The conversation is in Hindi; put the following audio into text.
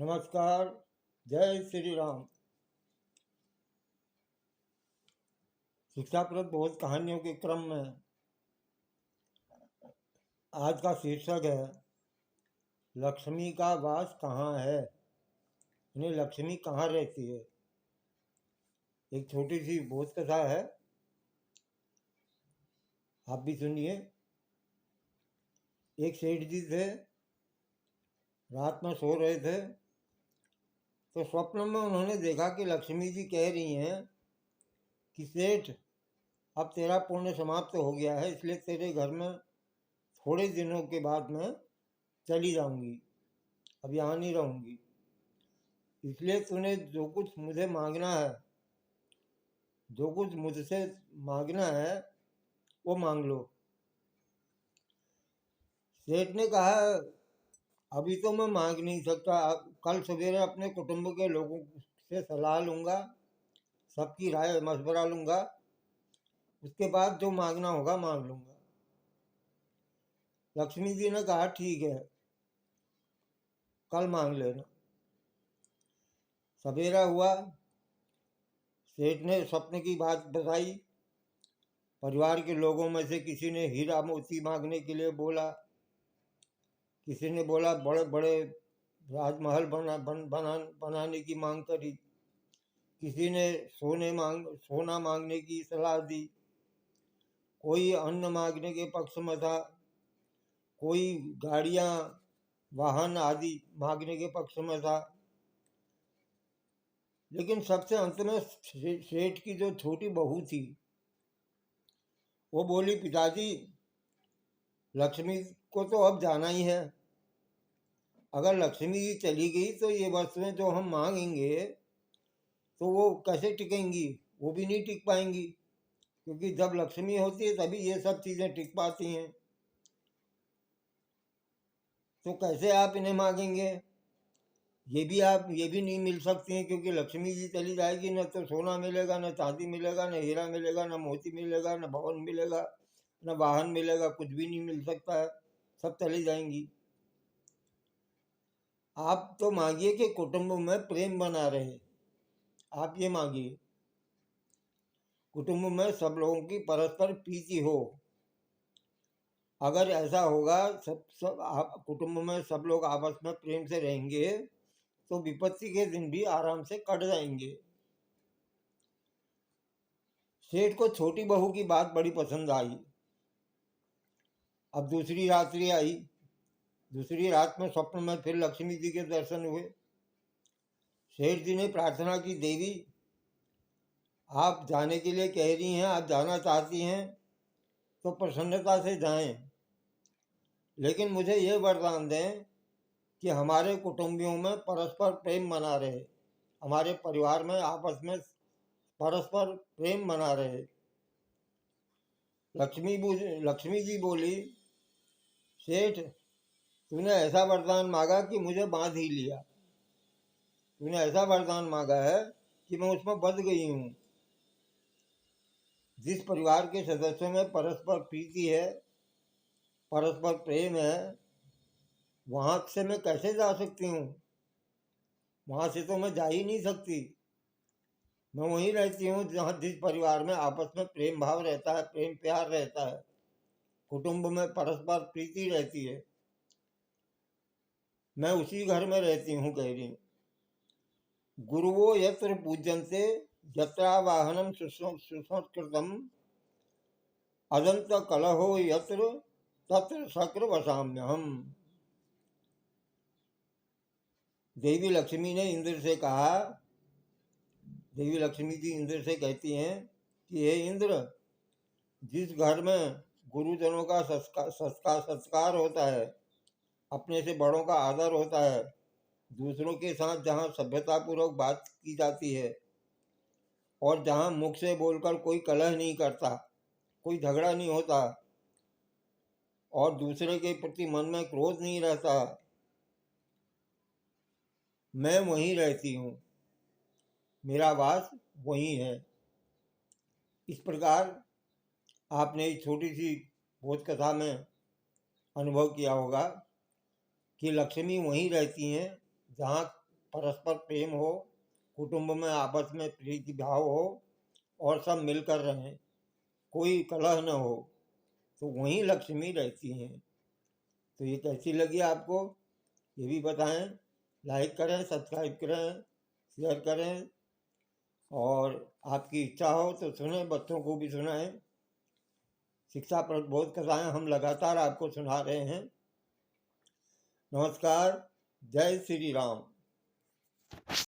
नमस्कार। जय श्री राम। शिक्षाप्रद बहुत कहानियों के क्रम में आज का शीर्षक है लक्ष्मी का वास कहाँ है, यानी लक्ष्मी कहाँ रहती है। एक छोटी सी भूत कथा है, आप भी सुनिए। एक सेठ जी थे, रात में सो रहे थे तो स्वप्न में उन्होंने देखा कि लक्ष्मी जी कह रही हैं कि सेठ, अब तेरा पुण्य समाप्त हो गया है, इसलिए तेरे घर में थोड़े दिनों के बाद मैं चली जाऊंगी, अब यहाँ नहीं रहूंगी। इसलिए तूने जो कुछ मुझे मांगना है, जो कुछ मुझसे मांगना है वो मांग लो। सेठ ने कहा, अभी तो मैं मांग नहीं सकता, कल सवेरे अपने कुटुंब के लोगों से सलाह लूंगा, सबकी राय मशवरा लूंगा, उसके बाद जो मांगना होगा मांग लूंगा। लक्ष्मी जी ने कहा, ठीक है, कल मांग लेना। सवेरा हुआ, सेठ ने स्वप्न की बात बताई। परिवार के लोगों में से किसी ने हीरा मोती मांगने के लिए बोला, किसी ने बोला बड़े बड़े राजमहल बनाने की मांग करी, किसी ने सोना मांगने की सलाह दी, कोई अन्न मांगने के पक्ष में था, कोई गाड़ियां वाहन आदि मांगने के पक्ष में था। लेकिन सबसे अंत में सेठ की जो छोटी बहू थी वो बोली, पिताजी, लक्ष्मी को तो अब जाना ही है, अगर लक्ष्मी जी चली गई तो ये वस्तुएं जो हम मांगेंगे तो वो कैसे टिकेंगी, वो भी नहीं टिक पाएंगी, क्योंकि जब लक्ष्मी होती है तभी ये सब चीजें टिक पाती हैं। तो कैसे आप इन्हें मांगेंगे, ये भी नहीं मिल सकती हैं, क्योंकि लक्ष्मी जी चली जाएगी, न तो सोना मिलेगा, न चांदी मिलेगा, न हीरा मिलेगा, न मोती मिलेगा, न भवन मिलेगा, न वाहन मिलेगा, कुछ भी नहीं मिल सकता है, सब चली जाएंगी। आप तो मांगिए कि कुटुंब में प्रेम बना रहे, आप ये मांगिए कुटुंब में सब लोगों की परस्पर प्रीति हो। अगर ऐसा होगा, सब कुटुंब में सब लोग आपस में प्रेम से रहेंगे तो विपत्ति के दिन भी आराम से कट जाएंगे। सेठ को छोटी बहू की बात बड़ी पसंद आई। अब दूसरी रात्रि आई। दूसरी रात में स्वप्न में फिर लक्ष्मी जी के दर्शन हुए। सेठ जी ने प्रार्थना की, देवी, आप जाने के लिए कह रही हैं, आप जाना चाहती हैं तो प्रसन्नता से जाएं, लेकिन मुझे ये वरदान दें कि हमारे कुटुंबियों में परस्पर प्रेम बना रहे, हमारे परिवार में आपस में परस्पर प्रेम बना रहे। लक्ष्मी जी बोली, सेठ, तूने ऐसा वरदान मांगा कि मुझे बांध ही लिया, तूने ऐसा वरदान मांगा है कि मैं उसमें बंध गई हूँ। जिस परिवार के सदस्यों में परस्पर प्रीति है, परस्पर प्रेम है, वहां से मैं कैसे जा सकती हूँ, वहां से तो मैं जा ही नहीं सकती। मैं वहीं रहती हूँ जहाँ जिस परिवार में आपस में प्रेम भाव रहता है, प्रेम प्यार रहता है, कुटुंब में परस्पर प्रीति रहती है, मैं उसी घर में रहती हूँ, कह रही हूँ। गुरुवो यत्र पूज्यन्ते यत्रावाहनम सुसंस्कृतम अदंत कलहो यत्र तत्र शक्र वसाम्यहम। देवी लक्ष्मी ने इंद्र से कहा, देवी लक्ष्मी जी इंद्र से कहती हैं कि हे इंद्र, जिस घर में गुरुजनों का सत्कार होता है, अपने से बड़ों का आदर होता है, दूसरों के साथ जहाँ सभ्यतापूर्वक बात की जाती है, और जहाँ मुख से बोलकर कोई कलह नहीं करता, कोई झगड़ा नहीं होता, और दूसरे के प्रति मन में क्रोध नहीं रहता, मैं वहीं रहती हूँ, मेरा वास वहीं है। इस प्रकार आपने एक छोटी सी बोध कथा में अनुभव किया होगा कि लक्ष्मी वहीं रहती हैं जहाँ परस्पर प्रेम हो, कुटुंब में आपस में प्रीति भाव हो और सब मिलकर रहें, कोई कलह न हो, तो वहीं लक्ष्मी रहती हैं। तो ये कैसी लगी आपको, ये भी बताएं। लाइक करें, सब्सक्राइब करें, शेयर करें, और आपकी इच्छा हो तो सुने, बच्चों को भी सुनाएं। शिक्षाप्रद बोध कथाएं हम लगातार आपको सुना रहे हैं। नमस्कार, जय श्री राम।